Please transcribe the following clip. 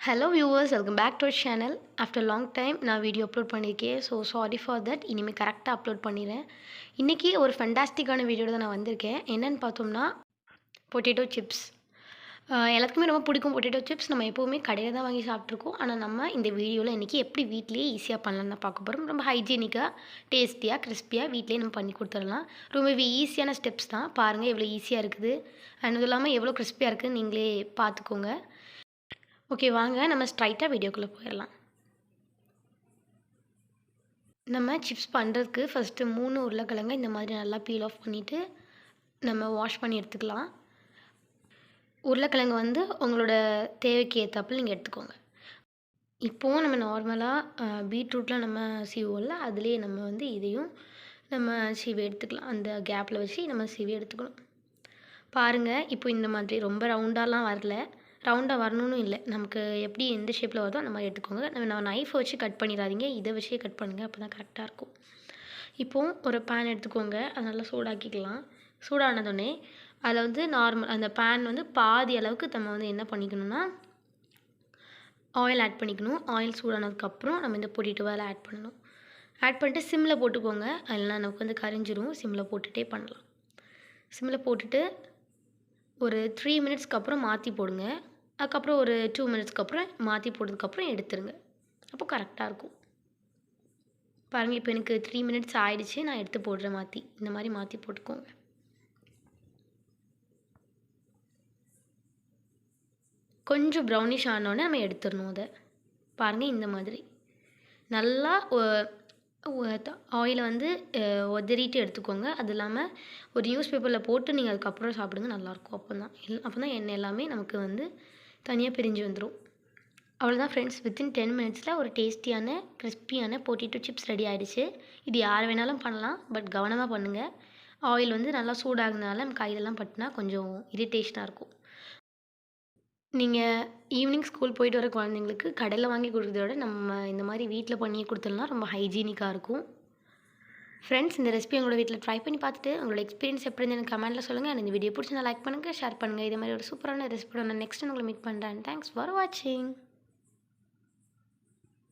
Hello viewers, welcome back to our channel. After long time நான் video upload பண்ணியிருக்கேன். So sorry for that. இனிமேல் கரெக்டாக upload பண்ணிடுறேன். இன்றைக்கி ஒரு ஃபென்டாஸ்டிக்கான வீடியோட தான் நான் வந்திருக்கேன். என்னென்னு பார்த்தோம்னா பொட்டேட்டோ சிப்ஸ். எல்லாத்துக்குமே ரொம்ப பிடிக்கும் பொட்டேட்டோ சிப்ஸ். நம்ம எப்போவுமே கடையில் தான் வாங்கி சாப்பிட்ருக்கோம். ஆனால் நம்ம இந்த வீடியோவில் இன்றைக்கி எப்படி வீட்லேயே ஈஸியாக பண்ணலான்னு தான் பார்க்க போகிறோம். ரொம்ப ஹைஜீனிக்காக, டேஸ்டியாக, கிறிஸ்பியாக வீட்லேயே நம்ம பண்ணி கொடுத்துடலாம். ரொம்பவே ஈஸியான ஸ்டெப்ஸ் தான். பாருங்கள் எவ்வளோ ஈஸியாக இருக்குது. அண்ட் இது இல்லாமல் எவ்வளோ கிறிஸ்பியாக இருக்குதுன்னு நீங்களே பார்த்துக்கோங்க. ஓகே, வாங்க நம்ம ஸ்ட்ரைட்டாக வீடியோக்குள்ளே போயிடலாம். நம்ம சிப்ஸ் பண்ணுறதுக்கு ஃபஸ்ட்டு 3 உருளைக்கிழங்க இந்த மாதிரி நல்லா பீல் ஆஃப் பண்ணிவிட்டு நம்ம வாஷ் பண்ணி எடுத்துக்கலாம். உருளைக்கிழங்கு வந்து உங்களோட தேவைக்கு ஏற்றாப்புல நீங்கள் எடுத்துக்கோங்க. இப்போது நம்ம நார்மலாக பீட்ரூட்டில் நம்ம சீவோம்ல, அதுலேயே நம்ம வந்து இதையும் நம்ம சீவி எடுத்துக்கலாம். அந்த கேப்பில் வச்சு நம்ம சீவி எடுத்துக்கணும். பாருங்கள், இப்போ இந்த மாதிரி ரொம்ப ரவுண்டாலாம் வரல. ரவுண்டாக வரணும்னு இல்லை, நமக்கு எப்படி எந்த ஷேப்பில் வருதோ அந்த மாதிரி எடுத்துக்கோங்க. நான் நைஃபை வச்சு கட் பண்ணிடாதீங்க, இதை வச்சே கட் பண்ணுங்கள், அப்போ தான் கரெக்டாக இருக்கும். இப்போது ஒரு பேன் எடுத்துக்கோங்க, அது நல்லா சூடாக்கிக்கலாம். சூடானதுடனே அதில் வந்து நார்மல் அந்த பேன் வந்து பாதி அளவுக்கு நம்ம வந்து என்ன பண்ணிக்கணும்னா ஆயில் ஆட் பண்ணிக்கணும். ஆயில் சூடானதுக்கப்புறம் நம்ம இந்த பொட்டேட்டோவை அதில் ஆட் பண்ணணும். ஆட் பண்ணிட்டு சிம்மில் போட்டுக்கோங்க, அதெல்லாம் நமக்கு வந்து கரிஞ்சிரும். சிம்மில் போட்டுகிட்டே பண்ணலாம். சிம்மில் போட்டுட்டு ஒரு 3 மினிட்ஸ்க்கு அப்புறம் மாற்றி போடுங்க. அதுக்கப்புறம் ஒரு 2 மினிட்ஸ்க்கு அப்புறம் மாற்றி போட்டதுக்கப்புறம் எடுத்துருங்க. அப்போ கரெக்டாக இருக்கும். பாருங்கள், இப்போ எனக்கு 3 மினிட்ஸ் ஆயிடுச்சு. நான் எடுத்து போடுறேன் மாற்றி. இந்த மாதிரி மாற்றி போட்டுக்கோங்க. கொஞ்சம் ப்ரௌனிஷ் ஆனோடனே நம்ம எடுத்துடணும் அதை. பாருங்கள், இந்த மாதிரி நல்லா ஆயிலை வந்து உதறிட்டு எடுத்துக்கோங்க. அது இல்லாமல் ஒரு நியூஸ் பேப்பரில் போட்டு நீங்கள் அதுக்கப்புறம் சாப்பிடுங்க, நல்லாயிருக்கும். அப்போ தான் எண்ணெய் எல்லாமே நமக்கு வந்து தனியாக பிரிஞ்சு வந்துடும். அவ்வளோதான் ஃப்ரெண்ட்ஸ், வித்தின் 10 மினிட்ஸில் ஒரு டேஸ்டியான கிறிஸ்பியான பொட்டேட்டோ சிப்ஸ் ரெடி ஆகிடுச்சு. இது யார் வேணாலும் பண்ணலாம், பட் கவனமாக பண்ணுங்கள். ஆயில் வந்து நல்லா சூடாகுனால நம்ம கையிலலாம் பட்டுனா கொஞ்சம் இரிட்டேஷனாக இருக்கும். நீங்கள் ஈவினிங் ஸ்கூல் போயிட்டு வர குழந்தைங்களுக்கு கடையில் வாங்கி கொடுக்குறத விட நம்ம இந்த மாதிரி வீட்டில் பண்ணி கொடுத்துடலாம். ரொம்ப ஹைஜீனிக்காக இருக்கும். ஃப்ரெண்ட்ஸ், இந்த ரெசிபி உங்களோட வீட்டில் ட்ரை பண்ணி பார்த்துட்டு உங்களோட எக்ஸ்பீரியன்ஸ் எப்படி இருந்து எனக்கு கமெண்ட்டில் சொல்லுங்கள். அண்ட் இந்த வீடியோ பிடிச்சி லைக் பண்ணுங்கள், ஷேர் பண்ணுங்கள். இதே மாதிரி ஒரு சூப்பரான ரெசிபியோட நான் நெக்ஸ்ட் உங்களை மீட் பண்ணுறேன். தேங்க்ஸ் ஃபார் வாட்சிங்.